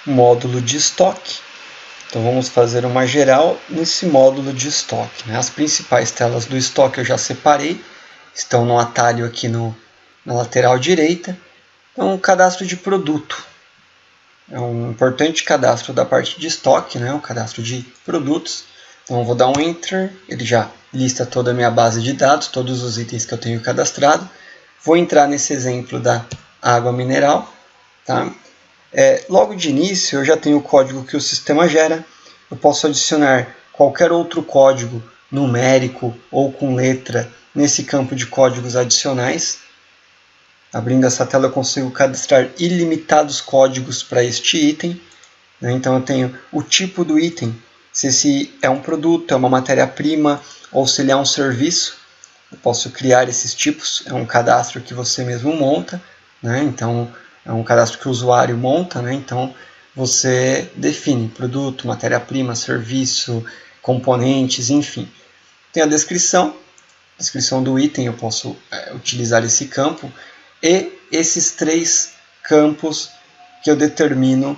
módulo de estoque. Então vamos fazer uma geral nesse módulo de estoque, né? As principais telas do estoque eu já separei, estão no atalho aqui na lateral direita. Então, o cadastro de produto é um importante cadastro da parte de estoque, né? O cadastro de produtos. Então eu vou dar um Enter, ele já lista toda a minha base de dados, todos os itens que eu tenho cadastrado. Vou entrar nesse exemplo da água mineral, tá? Logo de início eu já tenho o código que o sistema gera. Eu posso adicionar qualquer outro código numérico ou com letra nesse campo de códigos adicionais. Abrindo essa tela eu consigo cadastrar ilimitados códigos para este item, né? Então eu tenho o tipo do item, se esse é um produto, é uma matéria-prima ou se ele é um serviço. Eu posso criar esses tipos, é um cadastro que você mesmo monta, né? Então é um cadastro que o usuário monta, né? Então você define produto, matéria-prima, serviço, componentes, enfim. Tem a descrição do item, eu posso utilizar esse campo, e esses 3 campos que eu determino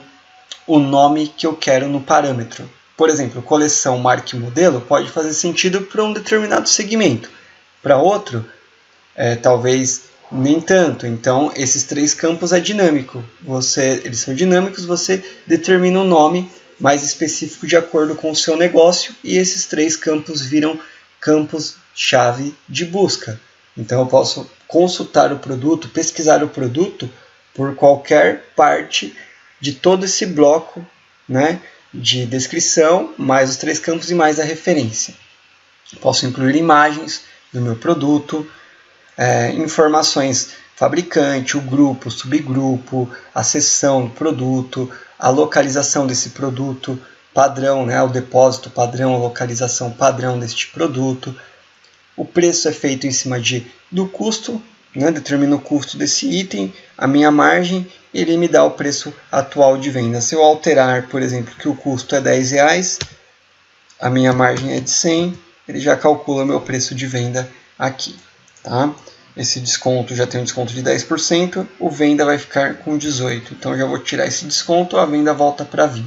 o nome que eu quero no parâmetro. Por exemplo, coleção, marca e modelo pode fazer sentido para um determinado segmento. Para outro, talvez nem tanto. Então, esses 3 campos é dinâmico. Eles são dinâmicos, você determina um nome mais específico de acordo com o seu negócio e esses 3 campos viram campos-chave de busca. Então, eu posso consultar o produto, pesquisar o produto por qualquer parte de todo esse bloco, né, de descrição, mais os 3 campos e mais a referência. Posso incluir imagens do meu produto, informações fabricante, o grupo, o subgrupo, a seção do produto, a localização desse produto, padrão, né, o depósito padrão, a localização padrão deste produto. O preço é feito em cima do custo, né, determina o custo desse item, a minha margem, ele me dá o preço atual de venda. Se eu alterar, por exemplo, que o custo é R$10, a minha margem é de 100, ele já calcula meu preço de venda aqui. Tá? Esse desconto já tem um desconto de 10%, o venda vai ficar com 18%. Então eu já vou tirar esse desconto, a venda volta para 20%.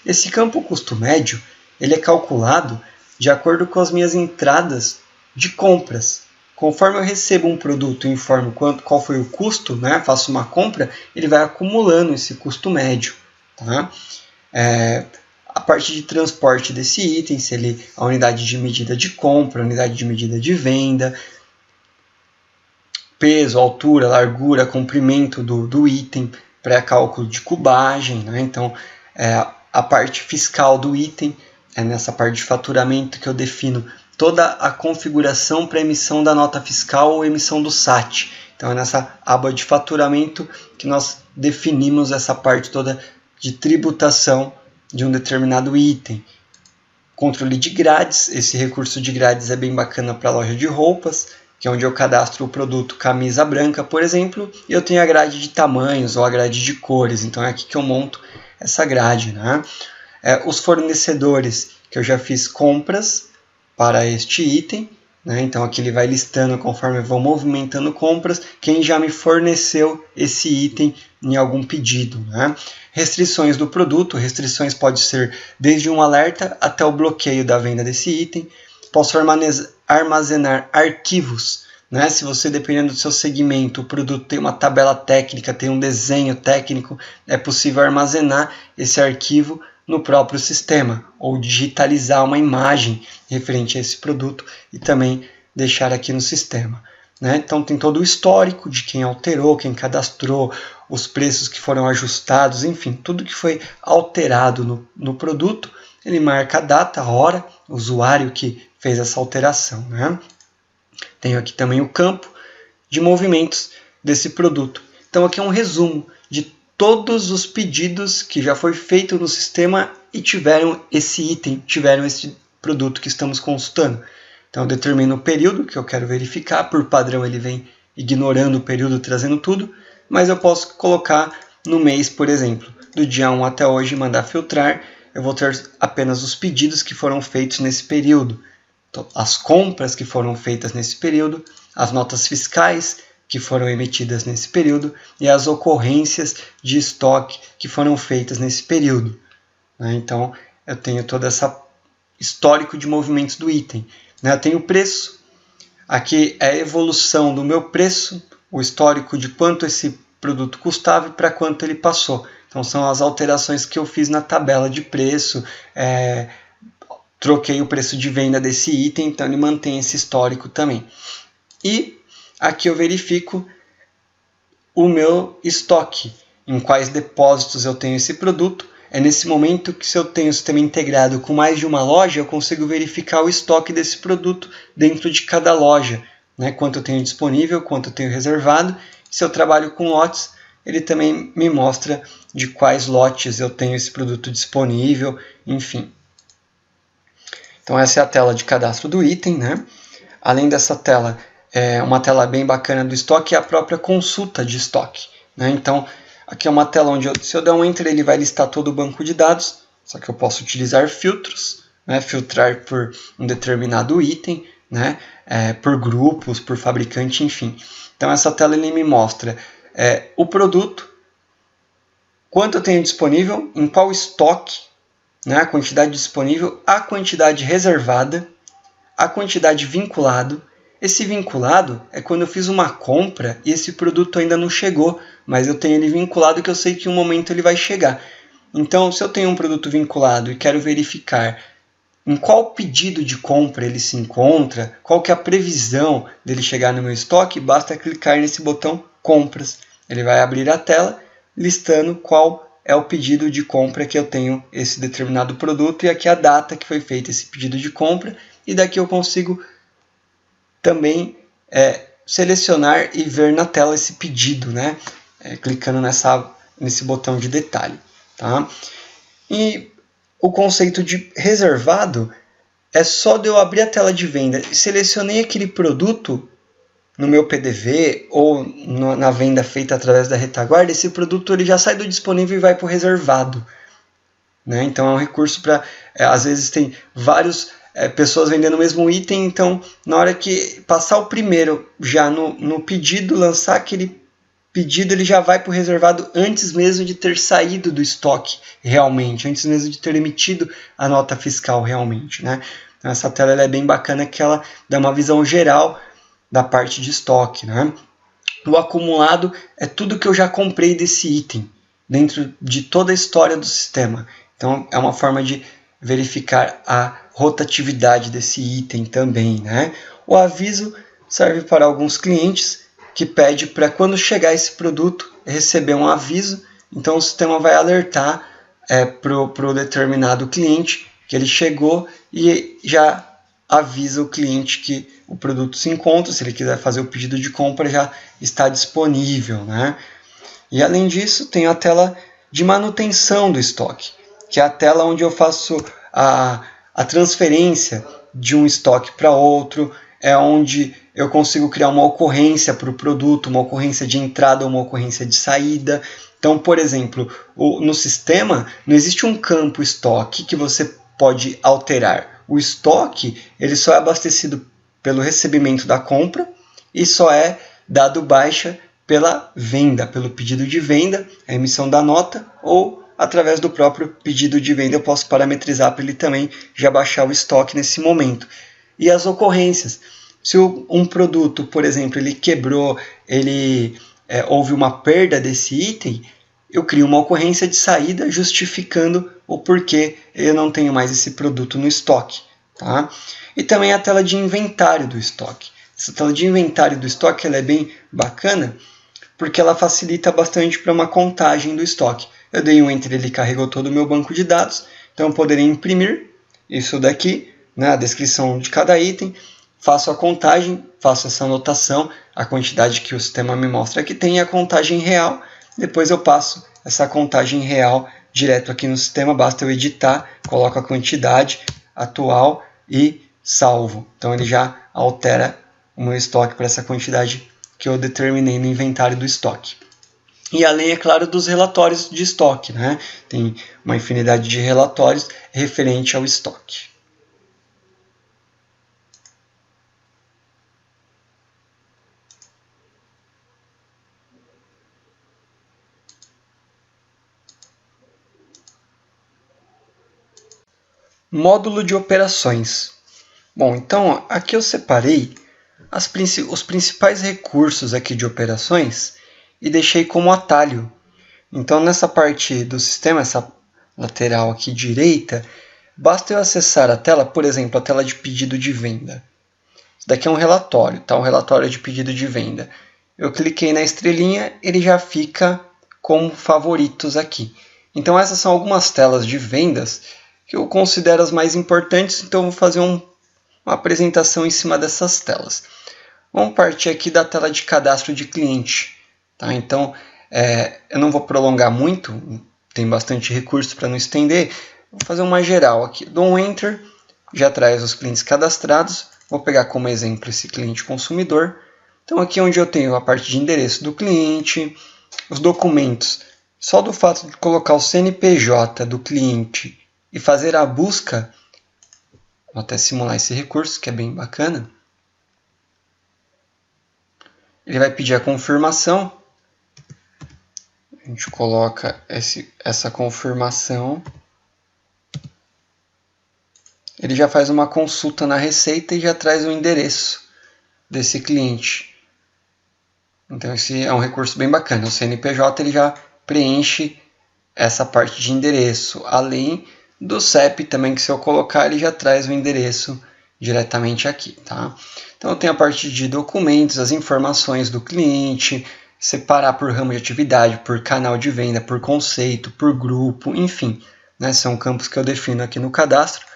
Esse campo custo médio, ele é calculado de acordo com as minhas entradas de compras. Conforme eu recebo um produto e informo qual foi o custo, né, faço uma compra, ele vai acumulando esse custo médio. Tá? A parte de transporte desse item, se a unidade de medida de compra, a unidade de medida de venda, peso, altura, largura, comprimento do item, pré-cálculo de cubagem, né? Então, a parte fiscal do item, é nessa parte de faturamento que eu defino toda a configuração para emissão da nota fiscal ou emissão do SAT. Então é nessa aba de faturamento que nós definimos essa parte toda de tributação de um determinado item. Controle de grades, esse recurso de grades é bem bacana para a loja de roupas, que é onde eu cadastro o produto camisa branca, por exemplo, e eu tenho a grade de tamanhos ou a grade de cores, então é aqui que eu monto essa grade, né? Os fornecedores que eu já fiz compras para este item, né? Então aqui ele vai listando conforme eu vou movimentando compras, quem já me forneceu esse item em algum pedido, né? Restrições do produto, restrições pode ser desde um alerta até o bloqueio da venda desse item. Posso armazenar arquivos, né? Se você, dependendo do seu segmento, o produto tem uma tabela técnica, tem um desenho técnico, é possível armazenar esse arquivo no próprio sistema, ou digitalizar uma imagem referente a esse produto e também deixar aqui no sistema, né? Então tem todo o histórico de quem alterou, quem cadastrou, os preços que foram ajustados, enfim, tudo que foi alterado no produto, ele marca a data, a hora, o usuário que fez essa alteração, né? Tenho aqui também o campo de movimentos desse produto. Então aqui é um resumo de todos os pedidos que já foi feito no sistema e tiveram esse item, tiveram esse produto que estamos consultando. Então eu determino o período que eu quero verificar, por padrão ele vem ignorando o período, trazendo tudo, mas eu posso colocar no mês, por exemplo, do dia 1 até hoje, mandar filtrar, eu vou ter apenas os pedidos que foram feitos nesse período, as compras que foram feitas nesse período, as notas fiscais que foram emitidas nesse período e as ocorrências de estoque que foram feitas nesse período. Então, eu tenho todo esse histórico de movimentos do item. Eu tenho o preço, aqui é a evolução do meu preço, o histórico de quanto esse produto custava e para quanto ele passou. Então, são as alterações que eu fiz na tabela de preço, troquei o preço de venda desse item, então ele mantém esse histórico também. E aqui eu verifico o meu estoque, em quais depósitos eu tenho esse produto. É nesse momento que, se eu tenho o sistema integrado com mais de uma loja, eu consigo verificar o estoque desse produto dentro de cada loja, quanto eu tenho disponível, quanto eu tenho reservado. Se eu trabalho com lotes, ele também me mostra de quais lotes eu tenho esse produto disponível, enfim. Então essa é a tela de cadastro do item, Além dessa tela, uma tela bem bacana do estoque é a própria consulta de estoque, Então, aqui é uma tela onde, se eu der um Enter, ele vai listar todo o banco de dados, só que eu posso utilizar filtros, filtrar por um determinado item, por grupos, por fabricante, enfim. Então essa tela ele me mostra o produto, quanto eu tenho disponível, em qual estoque, a quantidade disponível, a quantidade reservada, a quantidade vinculado. Esse vinculado é quando eu fiz uma compra e esse produto ainda não chegou, mas eu tenho ele vinculado que eu sei que em um momento ele vai chegar. Então, se eu tenho um produto vinculado e quero verificar em qual pedido de compra ele se encontra, qual que é a previsão dele chegar no meu estoque, basta clicar nesse botão Compras. Ele vai abrir a tela listando qual é o pedido de compra que eu tenho esse determinado produto e aqui a data que foi feito esse pedido de compra, e daqui eu consigo também selecionar e ver na tela esse pedido, clicando nesse botão de detalhe. Tá? E o conceito de reservado é só de eu abrir a tela de venda e selecionei aquele produto no meu PDV ou na venda feita através da retaguarda, esse produto ele já sai do disponível e vai para o reservado. Então é um recurso para, às vezes tem várias pessoas vendendo o mesmo item, então na hora que passar o primeiro já no pedido, lançar aquele pedido, ele já vai para o reservado antes mesmo de ter saído do estoque realmente, antes mesmo de ter emitido a nota fiscal realmente. Então essa tela ela é bem bacana, que ela dá uma visão geral da parte de estoque. O acumulado é tudo que eu já comprei desse item, dentro de toda a história do sistema. Então é uma forma de verificar a rotatividade desse item também. O aviso serve para alguns clientes que pede para quando chegar esse produto receber um aviso, então o sistema vai alertar para o determinado cliente que ele chegou e já avisa o cliente que o produto se encontra, se ele quiser fazer o pedido de compra já está disponível. E além disso tem a tela de manutenção do estoque, que é a tela onde eu faço a transferência de um estoque para outro, é onde eu consigo criar uma ocorrência para o produto, uma ocorrência de entrada ou uma ocorrência de saída. Então, por exemplo, no sistema não existe um campo estoque que você pode alterar. O estoque ele só é abastecido pelo recebimento da compra e só é dado baixa pela venda, pelo pedido de venda, a emissão da nota, ou através do próprio pedido de venda eu posso parametrizar para ele também já baixar o estoque nesse momento. E as ocorrências. Se um produto, por exemplo, ele quebrou, houve uma perda desse item, eu crio uma ocorrência de saída justificando o porquê eu não tenho mais esse produto no estoque. Tá? E também a tela de inventário do estoque. Essa tela de inventário do estoque ela é bem bacana porque ela facilita bastante para uma contagem do estoque. Eu dei um Enter, ele carregou todo o meu banco de dados, então eu poderia imprimir isso daqui, a descrição de cada item, faço a contagem, faço essa anotação, a quantidade que o sistema me mostra que tem, a contagem real, depois eu passo essa contagem real direto aqui no sistema, basta eu editar, coloco a quantidade atual e salvo. Então ele já altera o meu estoque para essa quantidade que eu determinei no inventário do estoque. E além, é claro, dos relatórios de estoque. Tem uma infinidade de relatórios referente ao estoque. Módulo de operações. Bom, então aqui eu separei os principais recursos aqui de operações e deixei como atalho. Então nessa parte do sistema, essa lateral aqui direita, basta eu acessar a tela, por exemplo, a tela de pedido de venda. Isso daqui é um relatório, tá? Um relatório de pedido de venda. Eu cliquei na estrelinha, ele já fica como favoritos aqui. Então essas são algumas telas de vendas que eu considero as mais importantes, então eu vou fazer uma apresentação em cima dessas telas. Vamos partir aqui da tela de cadastro de cliente. Tá? Então, eu não vou prolongar muito, tem bastante recurso para não estender. Vou fazer uma geral aqui. Dou um Enter, já traz os clientes cadastrados. Vou pegar como exemplo esse cliente consumidor. Então, aqui onde eu tenho a parte de endereço do cliente, os documentos. Só do fato de colocar o CNPJ do cliente e fazer a busca, vou até simular esse recurso, que é bem bacana. Ele vai pedir a confirmação. A gente coloca essa confirmação. Ele já faz uma consulta na receita e já traz o endereço desse cliente. Então esse é um recurso bem bacana. O CNPJ ele já preenche essa parte de endereço, além do CEP também, que se eu colocar ele já traz o endereço diretamente aqui, tá? Então eu tenho a parte de documentos, as informações do cliente, separar por ramo de atividade, por canal de venda, por conceito, por grupo, enfim, né? São campos que eu defino aqui no cadastro.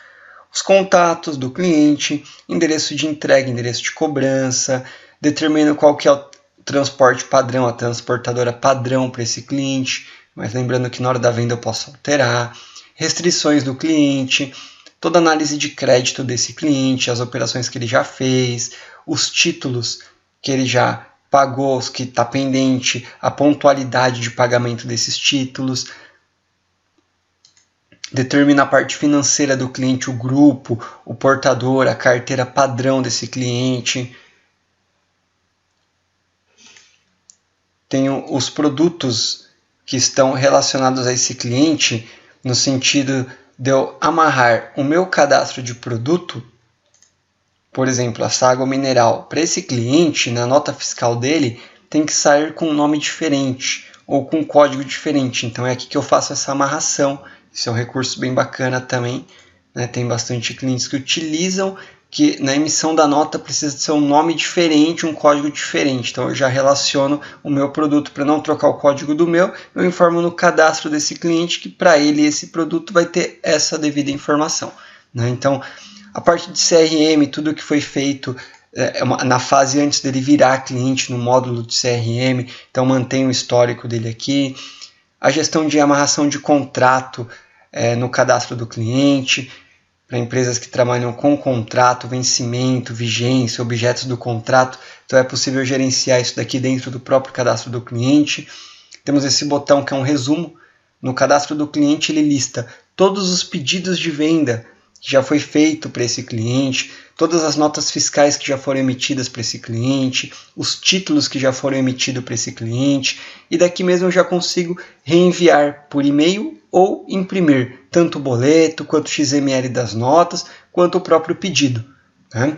Os contatos do cliente, endereço de entrega, endereço de cobrança, determino qual que é o transporte padrão, a transportadora padrão para esse cliente, mas lembrando que na hora da venda eu posso alterar, restrições do cliente, toda a análise de crédito desse cliente, as operações que ele já fez, os títulos que ele já pagou, os que está pendente, a pontualidade de pagamento desses títulos, determina a parte financeira do cliente, o grupo, o portador, a carteira padrão desse cliente. Tenho os produtos que estão relacionados a esse cliente, no sentido de eu amarrar o meu cadastro de produto, por exemplo, essa água mineral, para esse cliente, na nota fiscal dele, tem que sair com um nome diferente ou com um código diferente. Então é aqui que eu faço essa amarração. Esse é um recurso bem bacana também, né? Tem bastante clientes que utilizam, que na emissão da nota precisa de ser um nome diferente, um código diferente. Então eu já relaciono o meu produto para não trocar o código do meu, eu informo no cadastro desse cliente que para ele esse produto vai ter essa devida informação, né? Então a parte de CRM, tudo que foi feito na fase antes dele virar cliente no módulo de CRM, então mantém o histórico dele aqui. A gestão de amarração de contrato no cadastro do cliente, para empresas que trabalham com contrato, vencimento, vigência, objetos do contrato. Então é possível gerenciar isso daqui dentro do próprio cadastro do cliente. Temos esse botão que é um resumo. No cadastro do cliente ele lista todos os pedidos de venda que já foi feito para esse cliente, todas as notas fiscais que já foram emitidas para esse cliente, os títulos que já foram emitidos para esse cliente, e daqui mesmo eu já consigo reenviar por e-mail ou imprimir tanto o boleto, quanto o XML das notas, quanto o próprio pedido, né?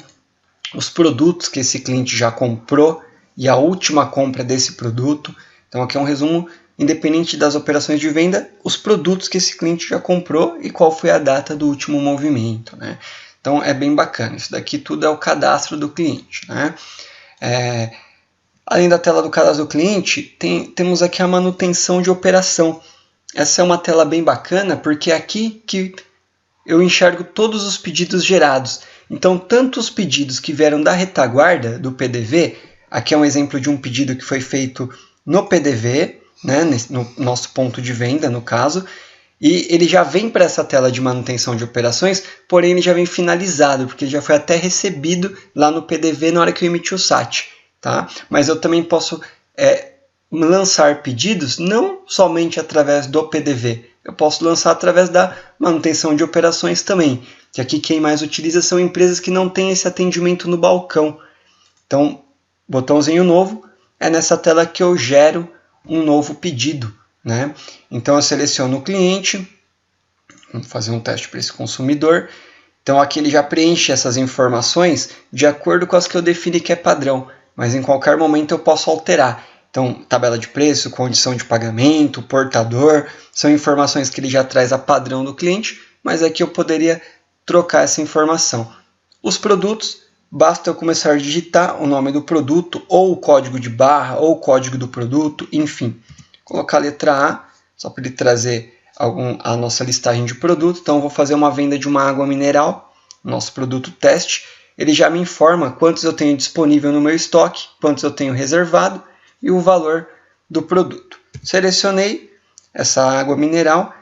Os produtos que esse cliente já comprou e a última compra desse produto. Então aqui é um resumo, independente das operações de venda, os produtos que esse cliente já comprou e qual foi a data do último movimento, né? Então é bem bacana. Isso daqui tudo é o cadastro do cliente, né? Além da tela do cadastro do cliente, temos aqui a manutenção de operação. Essa é uma tela bem bacana porque é aqui que eu enxergo todos os pedidos gerados. Então, tanto os pedidos que vieram da retaguarda do PDV, aqui é um exemplo de um pedido que foi feito no PDV, né, no nosso ponto de venda, no caso, e ele já vem para essa tela de manutenção de operações, porém ele já vem finalizado, porque ele já foi até recebido lá no PDV na hora que eu emiti o SAT. Tá? Mas eu também posso lançar pedidos não somente através do PDV, eu posso lançar através da manutenção de operações também, que aqui quem mais utiliza são empresas que não têm esse atendimento no balcão. Então, botãozinho novo, é nessa tela que eu gero um novo pedido, né? Então eu seleciono o cliente, Vamos fazer um teste para esse consumidor. Então aqui ele já preenche essas informações de acordo com as que eu defini que é padrão, mas em qualquer momento eu posso alterar. Então, tabela de preço, condição de pagamento, portador, são informações que ele já traz a padrão do cliente, mas aqui eu poderia trocar essa informação. Os produtos, basta eu começar a digitar o nome do produto, ou o código de barra, ou o código do produto, enfim. Colocar a letra A, só para ele trazer a nossa listagem de produto. Então, eu vou fazer uma venda de uma água mineral, nosso produto teste. Ele já me informa quantos eu tenho disponível no meu estoque, quantos eu tenho reservado, e o valor do produto. Selecionei essa água mineral.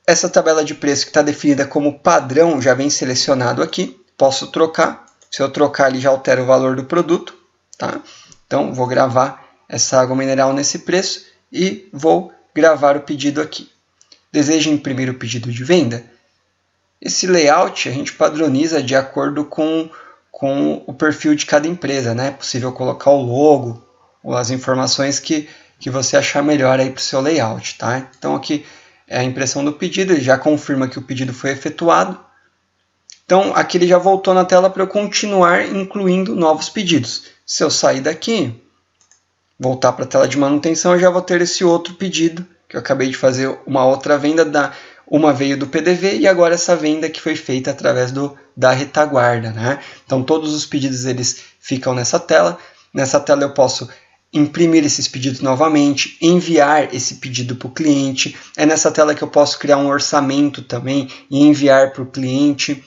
Essa tabela de preço que está definida como padrão já vem selecionado aqui. Posso trocar. Se eu trocar, ele já altera o valor do produto. Tá? Então, vou gravar essa água mineral nesse preço e vou gravar o pedido aqui. Deseja imprimir o pedido de venda? Esse layout a gente padroniza de acordo com o perfil de cada empresa. Né? É possível colocar o logo, ou as informações que você achar melhor para o seu layout. Tá? Então aqui é a impressão do pedido, ele já confirma que o pedido foi efetuado. Então aqui ele já voltou na tela para eu continuar incluindo novos pedidos. Se eu sair daqui, voltar para a tela de manutenção, eu já vou ter esse outro pedido, que eu acabei de fazer uma outra venda, uma veio do PDV e agora essa venda que foi feita através da retaguarda. Né? Então todos os pedidos eles ficam nessa tela. Nessa tela eu posso imprimir esses pedidos novamente, enviar esse pedido para o cliente. É nessa tela que eu posso criar um orçamento também e enviar para o cliente.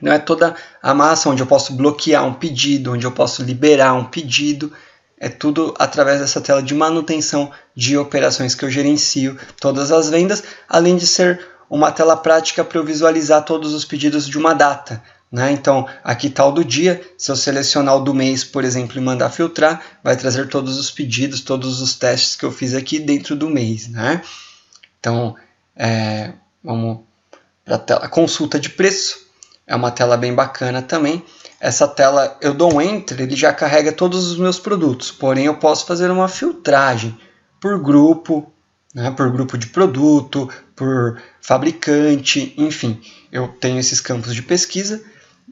Não é toda a massa onde eu posso bloquear um pedido, onde eu posso liberar um pedido. É tudo através dessa tela de manutenção de operações que eu gerencio todas as vendas, além de ser uma tela prática para eu visualizar todos os pedidos de uma data. Né? Então, aqui está o do dia. Se eu selecionar o do mês, por exemplo, e mandar filtrar, vai trazer todos os pedidos, todos os testes que eu fiz aqui dentro do mês. Né? Então, vamos para a tela consulta de preço. É uma tela bem bacana também. Essa tela, eu dou um Enter, ele já carrega todos os meus produtos. Porém, eu posso fazer uma filtragem por grupo, né? Por grupo de produto, por fabricante, enfim. Eu tenho esses campos de pesquisa.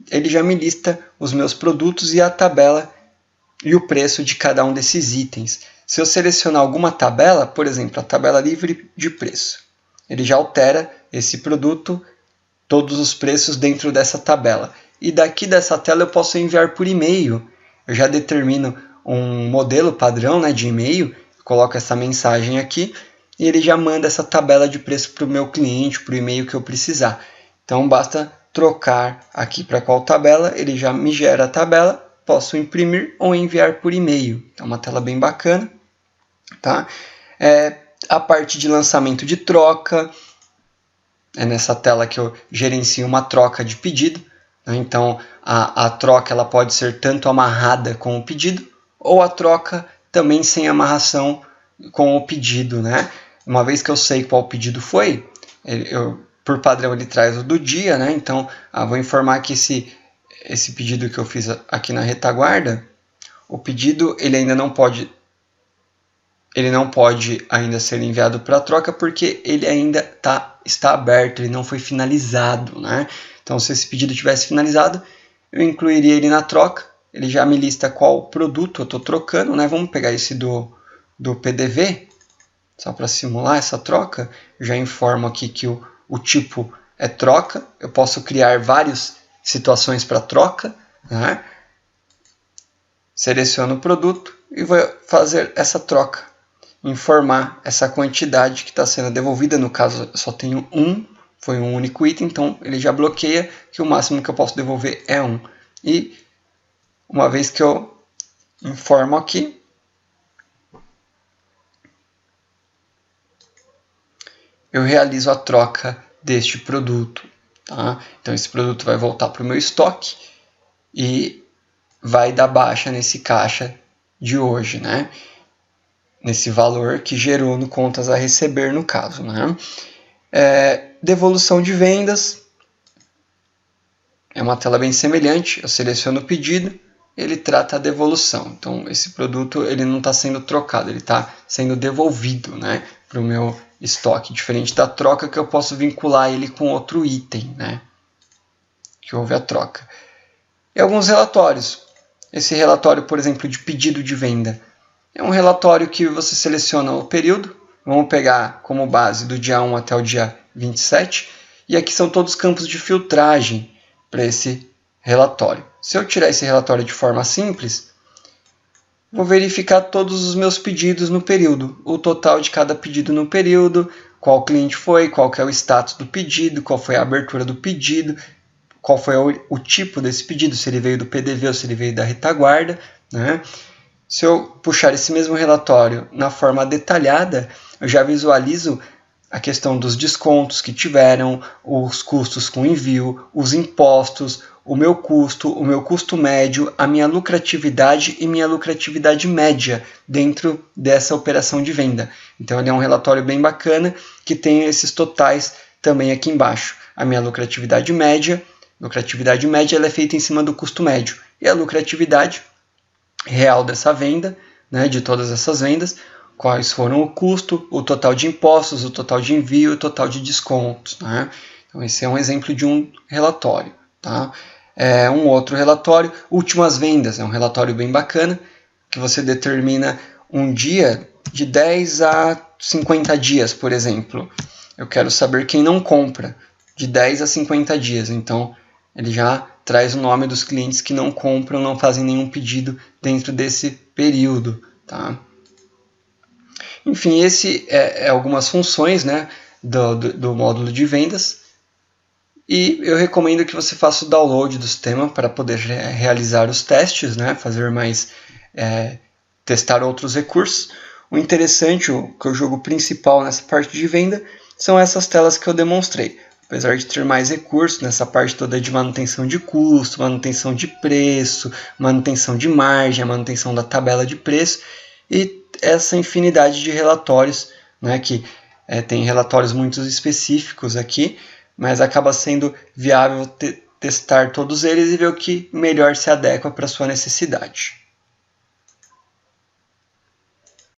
Ele já me lista os meus produtos e a tabela e o preço de cada um desses itens. Se eu selecionar alguma tabela, por exemplo, a tabela livre de preço, ele já altera esse produto, todos os preços dentro dessa tabela. E daqui dessa tela eu posso enviar por e-mail. Eu já determino um modelo padrão, né, de e-mail, coloco essa mensagem aqui e ele já manda essa tabela de preço para o meu cliente, para o e-mail que eu precisar. Então basta trocar aqui para qual tabela, ele já me gera a tabela, posso imprimir ou enviar por e-mail. É uma tela bem bacana. Tá? A parte de lançamento de troca, é nessa tela que eu gerencio uma troca de pedido. Né? Então a troca ela pode ser tanto amarrada com o pedido, ou a troca também sem amarração com o pedido. Né? Uma vez que eu sei qual pedido foi, por padrão ele traz o do dia, né? Então vou informar que esse pedido que eu fiz aqui na retaguarda, o pedido ele ainda não pode ainda ser enviado para troca porque ele ainda está aberto, ele não foi finalizado. Né? Então se esse pedido tivesse finalizado, eu incluiria ele na troca, ele já me lista qual produto eu estou trocando. Né? Vamos pegar esse do PDV, só para simular essa troca. Eu já informo aqui que o tipo é troca. Eu posso criar várias situações para troca. Né? Seleciono o produto e vou fazer essa troca. Informar essa quantidade que está sendo devolvida. No caso, eu só tenho foi um único item, então ele já bloqueia que o máximo que eu posso devolver é 1. E uma vez que eu informo aqui, eu realizo a troca deste produto. Tá? Então esse produto vai voltar para o meu estoque e vai dar baixa nesse caixa de hoje, né? Nesse valor que gerou no contas a receber no caso. Né? Devolução de vendas. É uma tela bem semelhante. Eu seleciono o pedido, ele trata a devolução. Então esse produto ele não está sendo trocado, ele está sendo devolvido, né, para o meu estoque, diferente da troca que eu posso vincular ele com outro item, né? Que houve a troca. E alguns relatórios. Esse relatório, por exemplo, de pedido de venda, é um relatório que você seleciona o período. Vamos pegar como base do dia 1 até o dia 27. E aqui são todos os campos de filtragem para esse relatório. Se eu tirar esse relatório de forma simples, vou verificar todos os meus pedidos no período. O total de cada pedido no período, qual cliente foi, qual que é o status do pedido, qual foi a abertura do pedido, qual foi o tipo desse pedido, se ele veio do PDV ou se ele veio da retaguarda, né? Se eu puxar esse mesmo relatório na forma detalhada, eu já visualizo a questão dos descontos que tiveram, os custos com envio, os impostos, o meu custo médio, a minha lucratividade e minha lucratividade média dentro dessa operação de venda. Então ele é um relatório bem bacana que tem esses totais também aqui embaixo. A minha lucratividade média ela é feita em cima do custo médio. E a lucratividade real dessa venda, né, de todas essas vendas, quais foram o custo, o total de impostos, o total de envio, o total de descontos. Né? Então esse é um exemplo de um relatório. Tá? Um outro relatório, últimas vendas, é um relatório bem bacana, que você determina um dia de 10 a 50 dias, por exemplo. Eu quero saber quem não compra, de 10 a 50 dias. Então, ele já traz o nome dos clientes que não compram, não fazem nenhum pedido dentro desse período. Tá? Enfim, esse é algumas funções, né, do módulo de vendas. E eu recomendo que você faça o download do sistema para poder realizar os testes, né, fazer mais, testar outros recursos. O interessante, que o jogo principal nessa parte de venda, são essas telas que eu demonstrei. Apesar de ter mais recursos nessa parte toda de manutenção de custo, manutenção de preço, manutenção de margem, manutenção da tabela de preço e essa infinidade de relatórios, né, que tem relatórios muito específicos aqui, mas acaba sendo viável testar todos eles e ver o que melhor se adequa para a sua necessidade.